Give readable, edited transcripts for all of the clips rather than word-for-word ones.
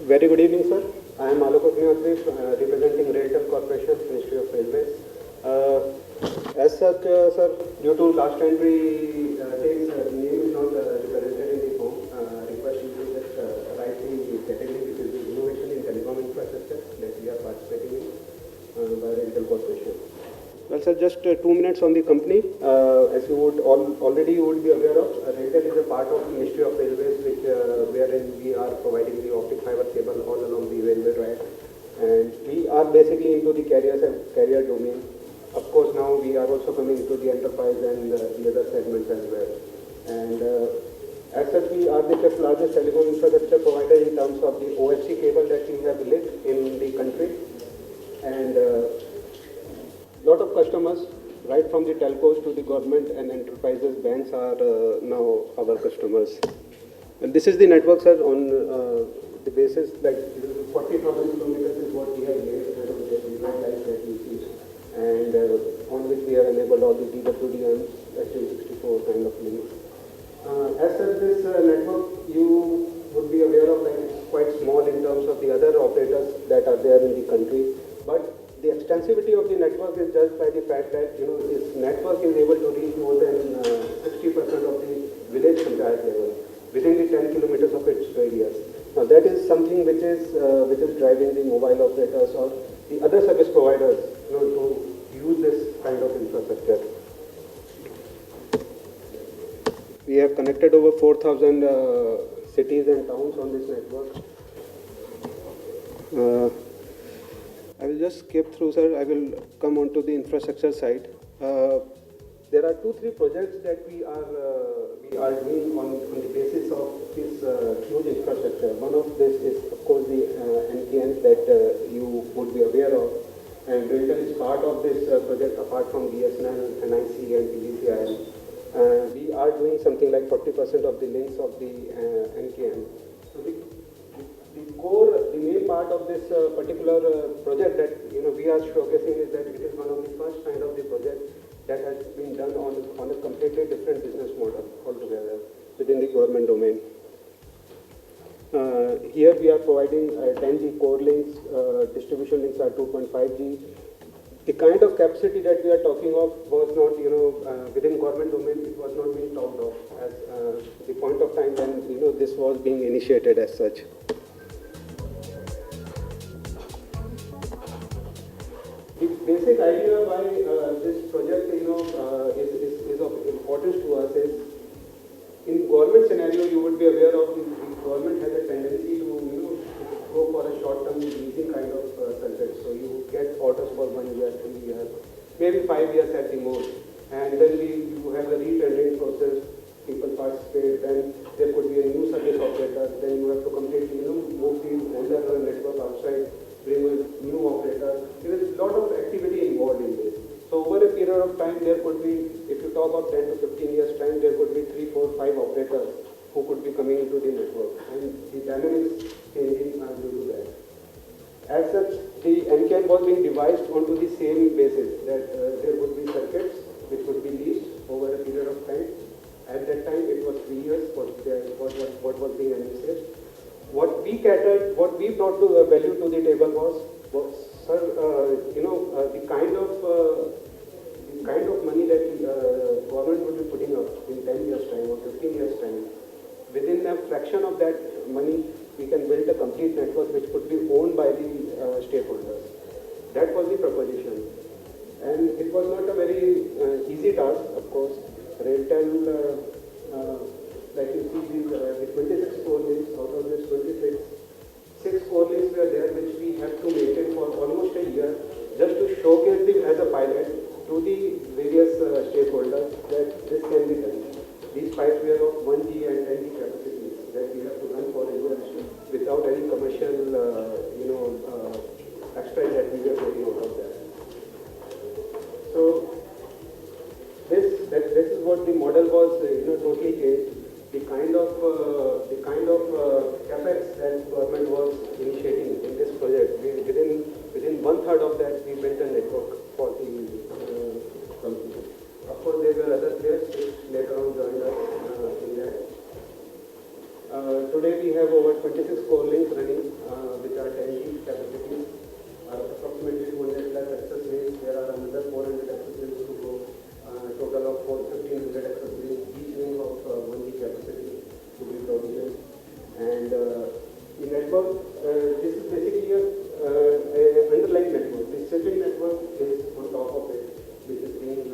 Very good evening, sir. I am Alok Agnihotri, representing Railtel Corporation, Ministry of Railways. As such, sir, due to last entry, says name is not represented in the form. Request you to just write the category, which is the innovation in telecom infrastructure that we are participating in by Railtel Corporation. Well, sir, just 2 minutes on the company. As you would already you would be aware of, Railtel is a part of the Ministry of Railways, which wherein we are providing the optic fiber cable all along the railway track, and we are basically into the carrier domain. Of course, now we are also coming into the enterprise and the other segments as well. And as such, we are the fifth largest telecom infrastructure provider in terms of the OFC cable that we have lit in the country, and lot of customers, right from the telcos to the government and enterprises, banks are now our customers. And this is the network, sir, on the basis like 40,000 kilometers is what we have laid out of the line lines that you see, and on which we have enabled all the DWDMs, ST64 kind of links. As such, this network you would be aware of, like it's quite small in terms of the other operators that are there in the country, but the extensivity of the network is judged by the fact that this network is able to reach more than 60% of the village panchayat level within the 10 kilometers of its radius. Now that is something which is driving the mobile operators or the other service providers to use this kind of infrastructure. We have connected over 4,000 cities and towns on this network. I will just skip through, sir. I will come on to the infrastructure side. There are 2-3 projects that we are doing on the basis of this huge infrastructure. One of this is, of course, the NKN that you would be aware of, and Railtel is part of this project apart from BSNL, NIC, and PGCIL. We are doing something like 40% of the links of the NKN. So the main part of this particular project that we are showcasing is that it is one of the first kind of the project that has been done on a completely different business model altogether within the government domain. Here we are providing 10G core links, distribution links are 2.5G. The kind of capacity that we are talking of was not, within government domain, it was not being talked of as the point of time when this was being initiated as such. The basic idea why this project is of importance to us is, in government scenario you would be aware of, the government has a tendency to go for a short-term leasing kind of circuit. So you get orders for 1 year, 3 years, maybe 5 years at the most, and then you have a retendering process. People participate, then there could be a new service operator, then you have to completely move the older network outside, bring a new operator. There is a lot of activity involved in this. So over a period of time, there could be, if you talk of 10 to 15 years time, there could be 3, 4, 5 operators who could be coming into the network, and the dynamics changing due to that. As such, the NCAN was being devised onto the same basis that there would be circuits which would be leased over a period of time. At that time, it was 3 years what was being envisaged. What we catered, what we brought to value to the table was sir, the kind of money that government would be putting up in 10 years time or 15 years time. Within a fraction of that money, we can build a complete network which could be owned by the stakeholders. That was the proposition, and it was not a very easy task, of course. Railtel, like you see, the 26 core links, out of this 26, 6 core links were there which we had to maintain for almost a year just to showcase them as a pilot to the various stakeholders that this can be done. These pipes were of 1G and 10G capacities that we have to run for a year without any commercial, extra that we were getting out of that. So this is what the model was, totally changed. The kind of capex that government was initiating in this project, within 1/3 of that, we built a network for the company. Of course, there were other players which later on joined us in that. today we have over 26 core links running, which are 10 capacities, approximately 200 plus access lanes. There are another 400 access lanes to go, total of 1500 access lanes, each link of 1 G capacity to be provisioned. And the network, this is basically a underlying network. The second network is on top of it, which is being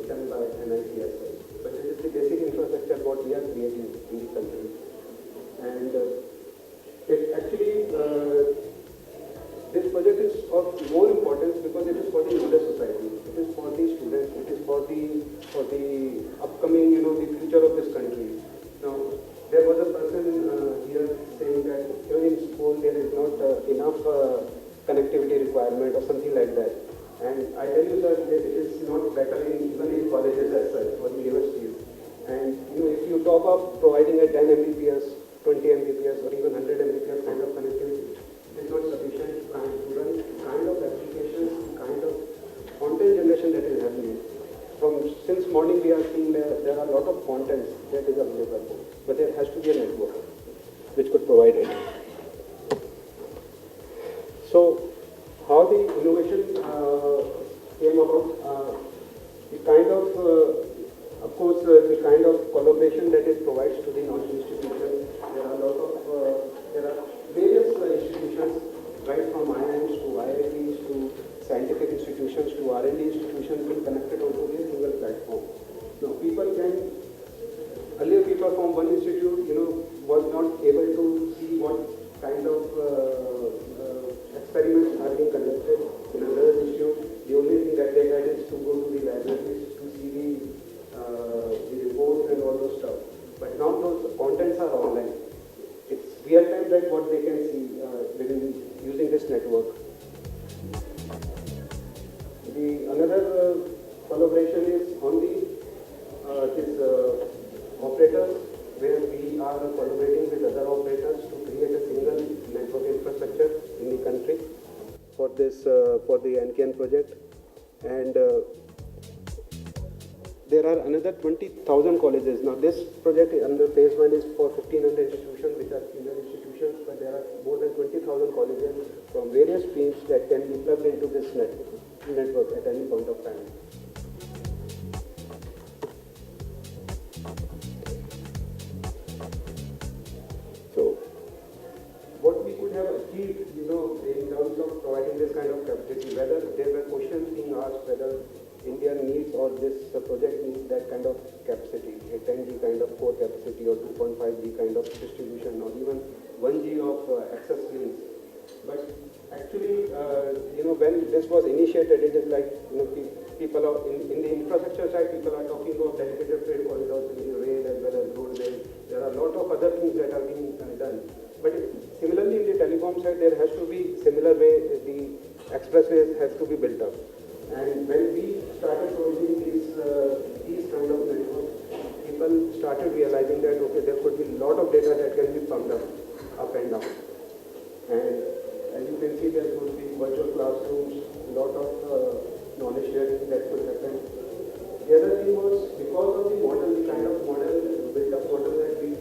done by NICS. But this is the basic infrastructure what we are creating in the country. And it actually, this project is of more importance because it is for the knowledge society. It is for the students. It is for the upcoming, the future of this country. Now, there was a person here saying that even in school there is not enough connectivity requirement or something like that. And I tell you that it is not better even in colleges as such or universities. And if you talk of providing a 10 Mbps, 20 Mbps or even 100 Mbps kind of connectivity, it is not sufficient to run the kind of applications, the kind of content generation that is happening. Since morning we are seeing there are a lot of contents that is available, but there has to be a network which could provide it. So, how the innovation came about, the kind of course, the kind of collaboration that it provides to the knowledge institutions. There are a lot of, there are various institutions, right from IIMs to IITs to scientific institutions to R&D institutions being connected onto a single platform. Now, earlier people from one institute, was not able to see what kind of experiments are being conducted in another institute. The only thing that they had is to go to the libraries to see the reports and all those stuff. But now those contents are online. It's real time that what they can see using this network. Another collaboration is on this operators, where we are collaborating with other operators to create a single network infrastructure in the country for this for the NKN project. And there are another 20,000 colleges. Now this project under phase 1 is for 1,500 institutions, which are senior institutions, but there are more than 20,000 colleges from various streams that can be plugged into this network at any point of time. So, what we could have achieved, in terms of providing this kind of capacity, whether there were questions being asked whether India needs or this project needs that kind of capacity, a 10G kind of core capacity or 2.5G kind of distribution or even 1G of access links. But actually, when this was initiated, it is like, people are in the infrastructure side, people are talking about dedicated freight corridors in the rail as well as road rail. There are a lot of other things that are being done. But similarly, in the telecom side, there has to be similar way the expressways has to be built up. And when we started providing these kind of networks, people started realizing that okay, there could be a lot of data that can be pumped up and down. And as you can see, there could be virtual classrooms, a lot of knowledge sharing that could happen. The other thing was because of the model, the kind of model, built-up model that we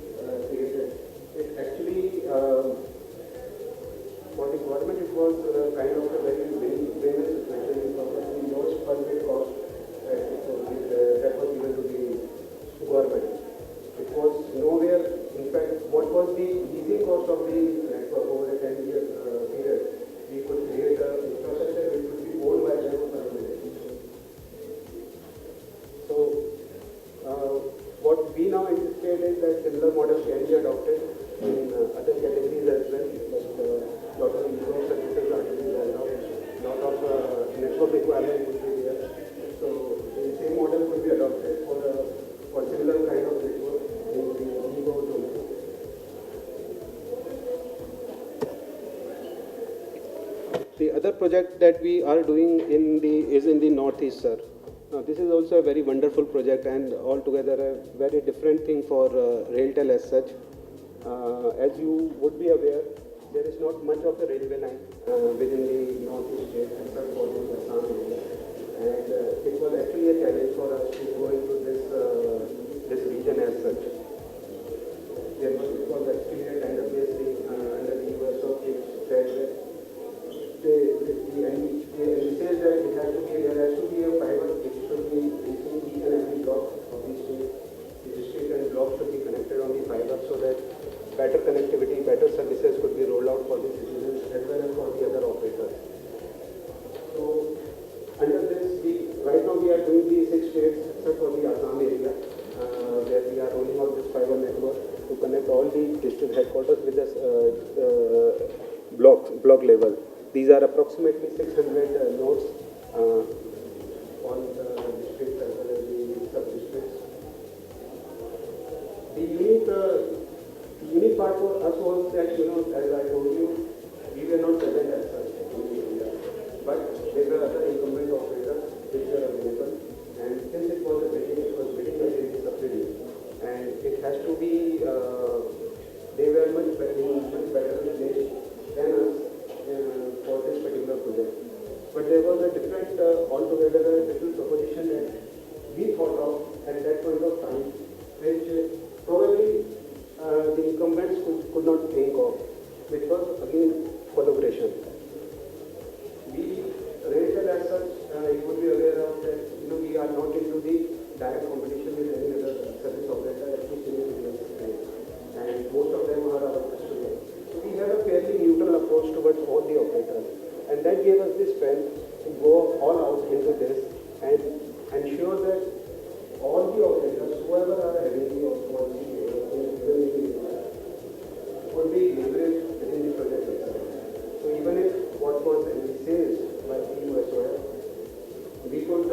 created, it actually, for the government, it was kind of a very win-win situation because we lost per bit cost that was given to the government. It was nowhere, in fact, what was the leasing cost of the network over a 10-year period? We could create an infrastructure which could be owned by them for a minute. So, what we now anticipate is that similar models can be adopted in other categories as well, like lot of improved services are to be rolled out, lot of network requirements would be there. So, the same model could be adopted for similar kind of network in the EGO domain. The other project that we are doing is in the Northeast, sir. Now, this is also a very wonderful project and altogether a very different thing for RailTel as such. As you would be aware, there is not much of a railway line within the Northeast state except for the Assam area. And it was actually a challenge for us to go into this region as such. It was actually a tender connected on the fiber so that better connectivity, better services could be rolled out for the citizens as well as for the other operators. So under this, right now we are doing the 6 states except for the Assam area, where we are rolling out this fiber network to connect all the district headquarters with this block level. These are approximately 600 nodes on the districts as well as the sub-districts. The unique part for us was that, as I told you, we were not present as such in the area, but there were other incumbent operators which were available, and since it was bidding against the subsidy, and it has to be, they were much better placed than us for this particular project. But there was a different, altogether a different proposition that we thought of at that point of time, which probably the incumbents could not think of, which was again collaboration. We raised it as such, you would be aware of that, we are not into the direct competition with any other service operator, at least in the time. And most of them are our customers. So we have a fairly neutral approach towards all the operators. And that gave us the strength to go all out into this and ensure that all the operators, whoever are having the opportunity, would be leveraged within the project itself. So even if what was envisaged by the USOF, we could,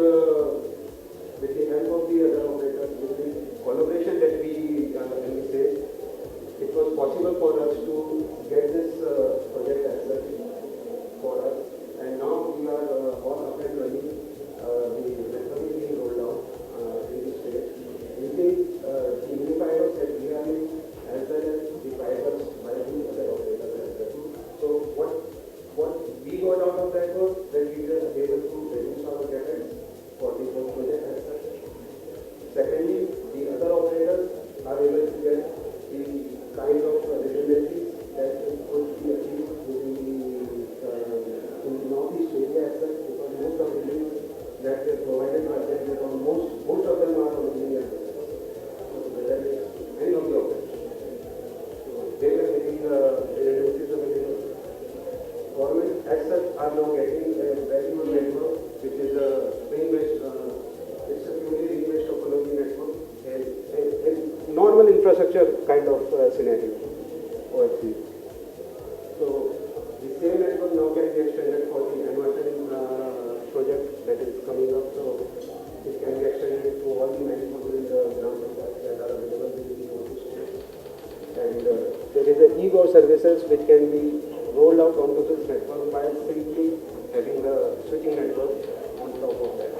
with the help of the other operators, with the collaboration that we envisaged, it was possible for us to get this project as such for us. And now we are all up and running. The network is being rolled out in the state using the unifiers that we are in as well as the fibers by the other operators as well. So what we got out of that was that we were able to reduce our capex for the whole project as such. Secondly, the other operators are able to get the kind of redundancies that could be achieved within in the northeast area as such, because most of the links that they provided by them, most of them are originally at whether it's any of the operators. So they were getting the redundancies available. Government as such are now getting a very good network, which is a ring-based, it's a purely ring-based topology network, a normal infrastructure kind of scenario, OFC. So the same network now can be extended for the NYSN project that is coming up. So it can be extended to all the 9,000 ground that are available within the Northeast state. And there is a e-go services which can be rolled out onto this network by simply having the switching network on top of that.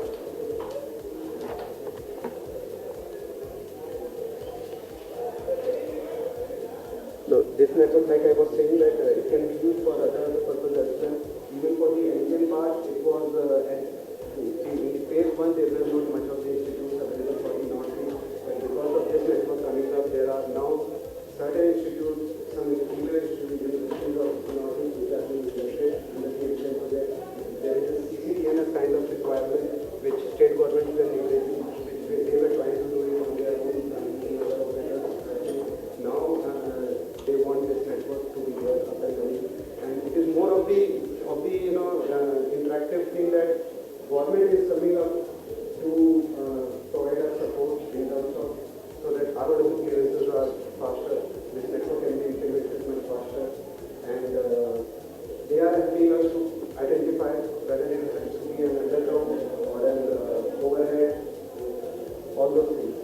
So this network, like I was saying, that it can be used for other purposes as well. Even for the engine part, it was in the phase 1 there were not much of the institutes available for the Northeast, but because of this network coming up, there are now certain institutes, some institutional institutions of Northeast which are being implemented under the engine project. There is a CCTNS kind of requirement which state governments were leveraging, which they were trying to do it on their own and the other operators. Now they want this network to be there up and running, and it is more of the interactive thing that government is coming up to provide us support in terms of so that ROW clearances are faster. This network can be implemented much faster, and they are helping us to identify whether it has to be an underground or an overhead, all those things.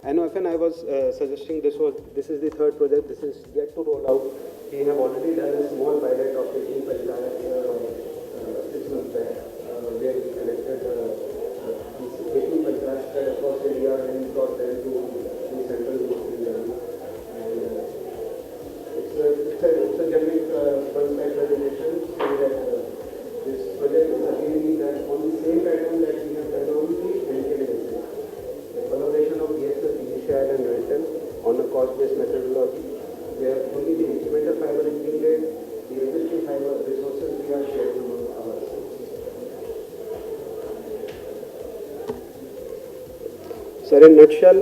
NOFN, I was suggesting this is the third project. This is yet to roll out. We have already done a small pilot of 18 panchayat 6 months back, where we connected 18 panchayats across India and brought them to the central India. And it's a generic one-side presentation saying that this project is again being done on the same pattern that we have done on the NKLSA. The collaboration of BSF, initial and rental on a cost-based methodology, where only the incremental fiber is being laid, the existing fiber resources we are sharing among ourselves. Sir, in nutshell,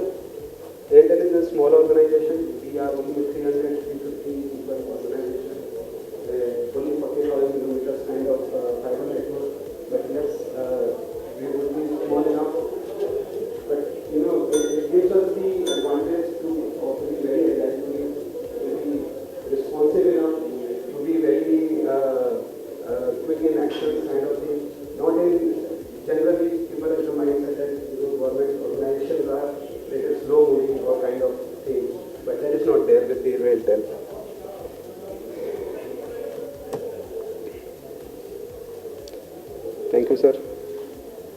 Airtel is a small organization. We are only 300, 350 people organization. Only 40,000 kilometers kind of fiber network. But yes, we would be small enough. But you know, it gives us the advantage to be very agile, to be responsive enough, to be very quick in action kind of thing. Not in generally people have the mindset that government organizations are little slow moving or kind of thing, but that is not there with the Airtel. Thank you, sir.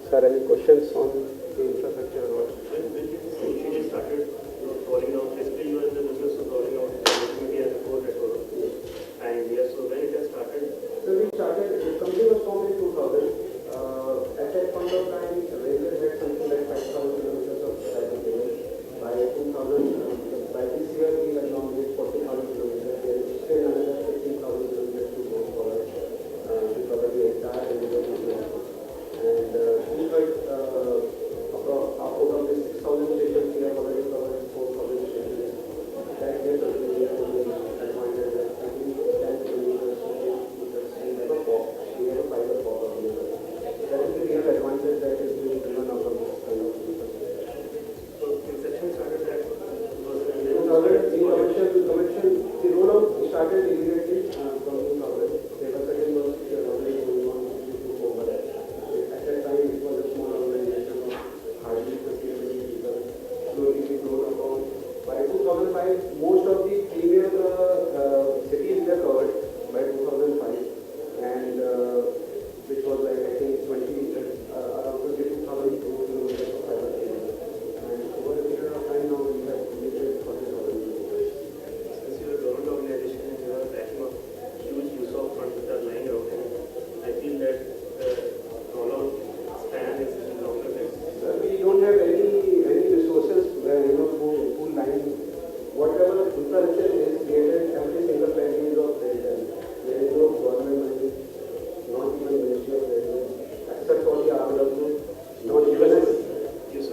Sir, any questions on the infrastructure or? When you initially started rolling out, basically you were in the business of rolling out connectivity and core network. And yes, so when it has started? So we started, the company was formed in 2000. At that point of time, Railway had something like 5,000 kilometers of fiber cable. By 2000, by this year we have now reached 40,000 kilometers. There is still another 15,000 kilometers to go for to cover the entire railway network. And we had out of the 6,000 stations, we have already covered 4,000 stations. That gives us the advantage that every 10 kilometers we never pop, we have a fiber pop available. That is the real advantage that is being driven out of this kind of infrastructure. So inception started at 2000. Commercial, the rollout started immediately from 2000. There was certain work already going on which we took over that. At that time, it was a small organization of hardly 50 people. Slowly we grew upon. By 2005, most of the premier cities were covered by 2005, and which was like I think around 22,000 kilometers of fiber cable. And over a period of time now we have completed 40,000 kilometers. Since you are a government organization and you are backing up huge use of funds that are lying out, I feel that the rollout span is longer than. We don't have any resources, full line. Whatever infrastructure is created, every single penny is of Airtel. There is no government money, not even Ministry of Railways, except for the RW, not even as.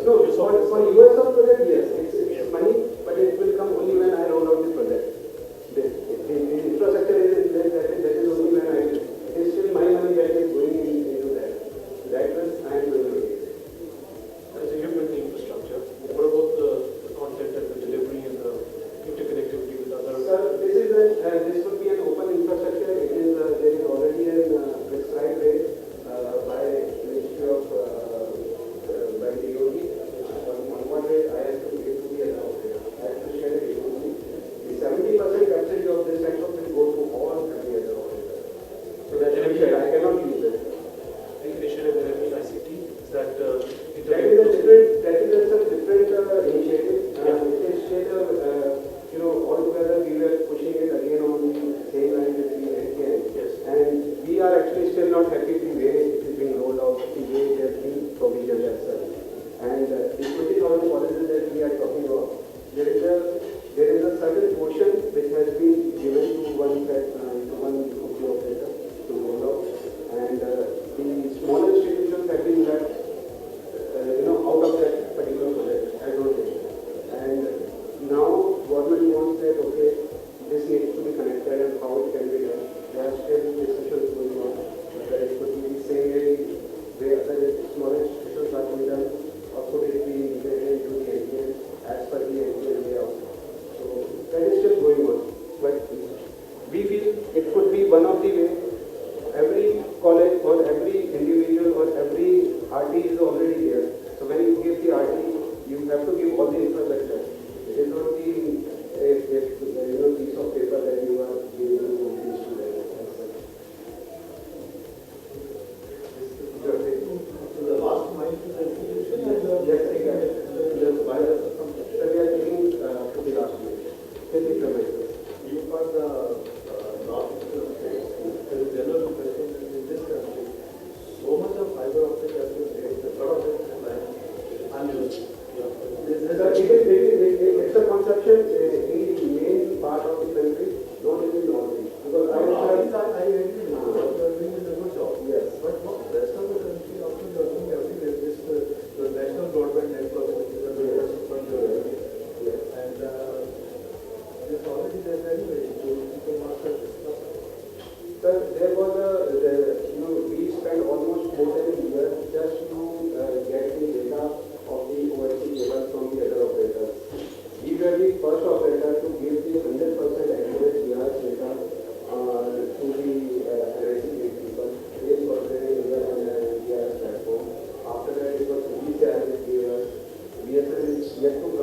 No, for US of project, yes, it's money, but it will come only when I roll out the project. The infrastructure is in place, that is only when it is still my money that is going into that. That was I am going to take. As you build the infrastructure, what about the content and the delivery and the interconnectivity with other? Sir, this would be an open infrastructure. It is there is already a prescribed rate by Ministry of by the DoT. On one rate, I have to give to the operator. I have to share it with me. The 70% capacity of this network will go to all every other operator. So that is shared. I cannot use it. Initiative and ICT, is that That is a different initiative. It is still, altogether we were pushing it again on the same line with the NTN. Yes. And we are actually still not happy the way it is being rolled out, the way it has been provisioned as such. And the 20,000 colleges that we are talking about, there is a certain portion which has been given to one company operator to roll out. And the smaller institutions have been left out of that particular project, I don't think. And now government wants that, okay, this needs to be connected and how it can be done. There are still discussions going on, whether it could be the same way other smaller institutions are being done, or could it be integrated into the NTN as per the NTN layout. So that is still going on. But we feel it could be one of the way. Every college or every individual or every RT is already there. So when you give the RT, you have to give all the infrastructure. It is not the piece of paper that you are giving to the student. So the last mile to the institution is Yes, exactly. We are taking to the last minute. Till the premises. you got the last states. There is general impression that in this country, so much of fiber optic has been laid, a lot of it is like unused. It's a conception in the main part of the country, not in the northeast. Because I agree with you. What you are doing is a good job. Yes. But what the rest of the country also you are doing everywhere, this the national broadband network which is yet to